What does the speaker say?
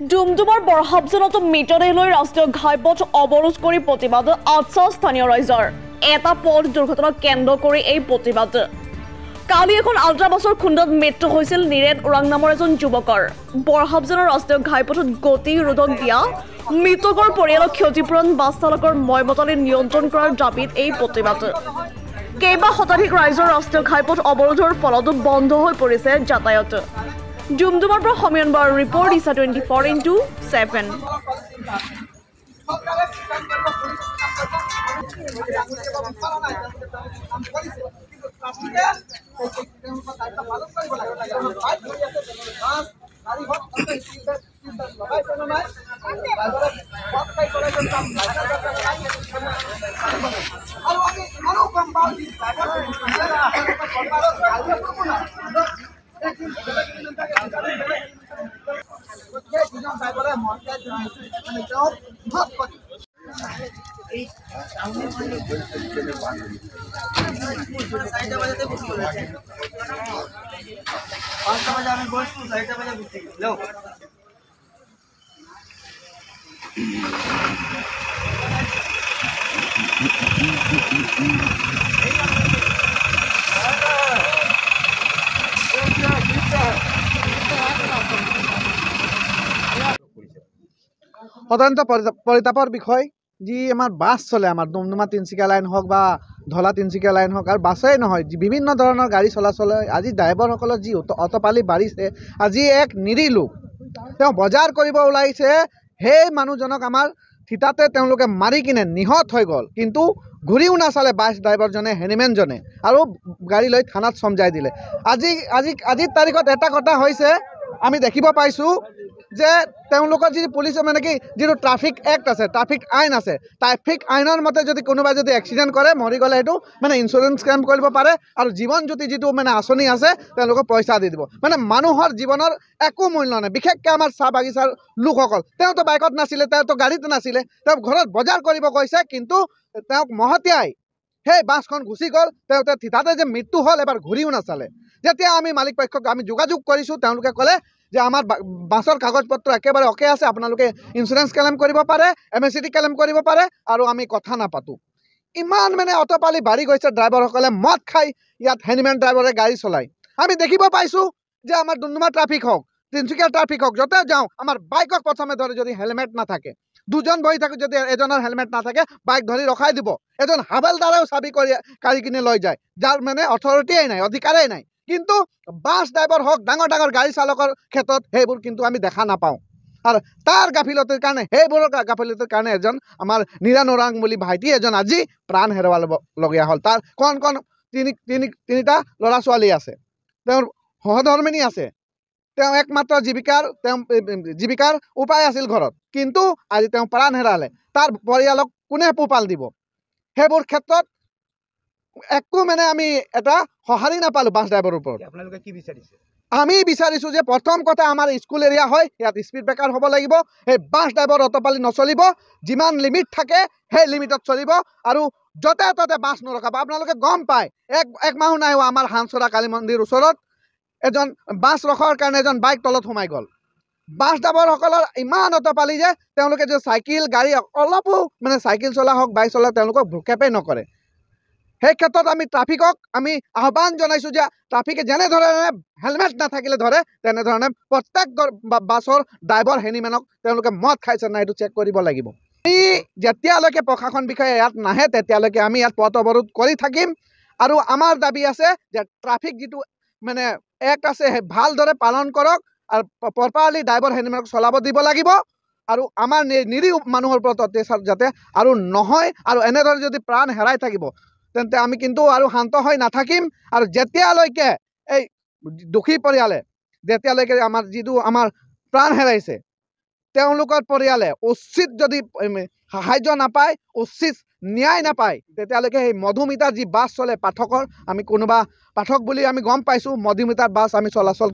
ডুমডুমাৰ বৰহাবজনতো মৃতদেহলৈ ৰাষ্ট্ৰীয় ঘাইপথ অৱৰোধ কৰি প্ৰতিবাদ আঠছা স্থানীয় ৰাইজৰ এটা পথ দুৰ্ঘটনাক কেন্দ্ৰ কৰি এই প্ৰতিবাদ কালি এখন আল্ট্ৰাবাছৰ খুন্দত মৃত্যু হৈছিল নীৰেণ ওৰাং নামৰ এজন যুৱকৰ বৰহাবজনৰ ৰাষ্ট্ৰীয় ঘাইপথত গতি ৰোধক দিয়া মৃতকৰ পৰিয়ালক ক্ষতিপূৰণ বাছ চালকৰ ময়মতালি নিয়ন্ত্ৰণ কৰাৰ দাবীত এই প্ৰতিবাদ কেইবা শতাধিক ৰাইজৰ ৰাষ্ট্ৰীয় ঘাইপথ অৱৰোধৰ ফলত বন্ধ হৈ পৰিছে যাতায়াত ডুমডুমাৰ পৰা সমীৰণ বাৰ ৰিপৰ্ট ইছা 24x7 অত্যন্ত পৰিতাপৰ বিষয় যি আমাৰ বাছ চলে আমাৰ ডুমডুমা তিনিচুকীয়া লাইন হওক বা ধলা তিনিচুকীয়া লাইন হওক আৰু বাছেই নহয় বিভিন্ন ধৰণৰ গাড়ী চলাচল হয় আজি ড্ৰাইভাৰসকলৰ যি অটপালি বাঢ়িছে আজি এক নিৰীহ লোক তেওঁ বজাৰ কৰিব ওলাইছে সেই মানুহজনক আমাৰ থিতাতে তেওঁলোকে মাৰি কিনে নিহত হৈ গ'ল কিন্তু ঘূৰিও নাচালে বাছ ড্ৰাইভাৰজনে হেনিমেনজনে আৰু গাড়ী লৈ থানাত চমজাই দিলে আজিৰ তাৰিখত এটা কথা হৈছে আমি দেখিব পাইছোঁ যে তেওঁলোকৰ যি পুলিচে মানে কি যিটো ট্ৰাফিক এক্ট আছে ট্ৰাফিক আইন আছে ট্ৰাফিক আইনৰ মতে যদি কোনোবাই যদি এক্সিডেণ্ট কৰে মৰি গ'লে সেইটো মানে ইঞ্চুৰেঞ্চ ক্লেইম কৰিব পাৰে আৰু জীৱন জ্যোতি যিটো মানে আঁচনি আছে তেওঁলোকক পইচা দি দিব মানে মানুহৰ জীৱনৰ একো মূল্য নাই বিশেষকৈ আমাৰ চাহ বাগিচাৰ লোকসকল তেওঁতো বাইকত নাছিলে তেওঁতো গাড়ীত নাছিলে তেওঁ ঘৰত বজাৰ কৰিব গৈছে কিন্তু তেওঁক মহতিয়াই সেই বাছখন গুচি গ'ল তেওঁতে থিতাতে যে মৃত্যু হ'ল এবাৰ ঘূৰিও নাচালে যেতিয়া আমি মালিক পক্ষক আমি যোগাযোগ কৰিছোঁ তেওঁলোকে ক'লে যে আমাৰ বাছৰ কাগজ পত্ৰ একেবাৰে অকে আছে আপোনালোকে ইঞ্চুৰেঞ্চ ক্লেইম কৰিব পাৰে MST ক্লেইম কৰিব পাৰে আৰু আমি কথা নাপাতোঁ ইমান মানে অটপালি বাঢ়ি গৈছে ড্ৰাইভাৰসকলে মদ খাই ইয়াত হেনিমেন ড্ৰাইভাৰে গাড়ী চলায় আমি দেখিব পাইছোঁ যে আমাৰ ডুমডুমা ট্ৰাফিক হওক তিনিচুকীয়া ট্ৰাফিক হওক য'তে যাওঁ আমাৰ বাইকক প্ৰথমে ধৰি যদি হেলমেট নাথাকে দুজন বহি থাকোঁ যদি এজনৰ হেলমেট নাথাকে বাইক ধৰি ৰখাই দিব এজন হাবেলদাৰেও চাবি কৰি কাঢ়ি কিনে লৈ যায় যাৰ মানে অথৰিটিয়েই নাই অধিকাৰেই নাই কিন্তু বাছ ড্ৰাইভাৰ হওক ডাঙৰ ডাঙৰ গাড়ী চালকৰ ক্ষেত্ৰত সেইবোৰ কিন্তু আমি দেখা নাপাওঁ আৰু তাৰ গাফিলতিৰ কাৰণে সেইবোৰৰ গাফিলতিৰ কাৰণে এজন আমাৰ নীৰেণ ওৰাং বুলি ভাইটি এজন আজি প্ৰাণ হেৰুৱাবলগীয়া হ'ল তাৰ কণ তিনিটা ল'ৰা ছোৱালী আছে তেওঁৰ সহধৰ্মিনী আছে তেওঁ একমাত্ৰ জীৱিকাৰ উপায় আছিল ঘৰত কিন্তু আজি তেওঁ প্ৰাণ হেৰালে তাৰ পৰিয়ালক কোনে পোহপাল দিব সেইবোৰ ক্ষেত্ৰত একো মানে আমি এটা সঁহাৰি নাপালোঁ বাছ ড্ৰাইভাৰৰ ওপৰত আপোনালোকে কি বিচাৰিছে আমি বিচাৰিছোঁ যে প্ৰথম কথা আমাৰ স্কুল এৰিয়া হয় ইয়াত স্পীড ব্ৰেকাৰ হ'ব লাগিব সেই বাছ ড্ৰাইভাৰ অটপালি নচলিব যিমান লিমিট থাকে সেই লিমিটত চলিব আৰু য'তে ত'তে বাছ নৰখাব আপোনালোকে গম পায় এক মাহো নাই হোৱা আমাৰ হানচৰা কালী মন্দিৰ ওচৰত এজন বাছ ৰখাৰ কাৰণে এজন বাইক তলত সোমাই গ'ল বাছ ড্ৰাইভাৰসকলৰ ইমান অটপালি যে তেওঁলোকে যে চাইকেল গাড়ী অলপো মানে চাইকেল চলা হওক বাইক চলা তেওঁলোকক ভ্ৰক্ষেপেই নকৰে সেই ক্ষেত্ৰত আমি ট্ৰাফিকক আমি আহ্বান জনাইছোঁ যে ট্ৰাফিকে যেনেধৰণে হেলমেট নাথাকিলে ধৰে তেনেধৰণে প্ৰত্যেক বাছৰ ড্ৰাইভাৰ হেনিমেনক তেওঁলোকে মদ খাইছে নাই এইটো চেক কৰিব লাগিব আমি যেতিয়ালৈকে প্ৰশাসন বিষয়ে ইয়াত নাহে তেতিয়ালৈকে আমি ইয়াত পথ অৱৰোধ কৰি থাকিম আৰু আমাৰ দাবী আছে যে ট্ৰাফিক যিটো মানে এক্ট আছে সেই ভালদৰে পালন কৰক আৰু প্ৰপাৰলি ড্ৰাইভাৰ হেনিমেনক চলাব দিব লাগিব আৰু আমাৰ নিৰীহ মানুহৰ ওপৰত অত্যাচাৰ যাতে আৰু নহয় আৰু এনেদৰে যদি প্ৰাণ হেৰাই থাকিব তেন্তে আমি কিন্তু আৰু শান্ত হৈ নাথাকিম আৰু যেতিয়ালৈকে এই দুখী পৰিয়ালে যেতিয়ালৈকে আমাৰ যিটো আমাৰ প্ৰাণ হেৰাইছে তেওঁলোকৰ পৰিয়ালে উচিত যদি সাহায্য নাপায় উচিত ন্যায় নাপায় তেতিয়ালৈকে সেই মধুমিতাৰ যি বাছ চলে পাঠকৰ আমি কোনোবা পাঠক বুলি আমি গম পাইছোঁ মধুমিতাৰ বাছ আমি চলাচল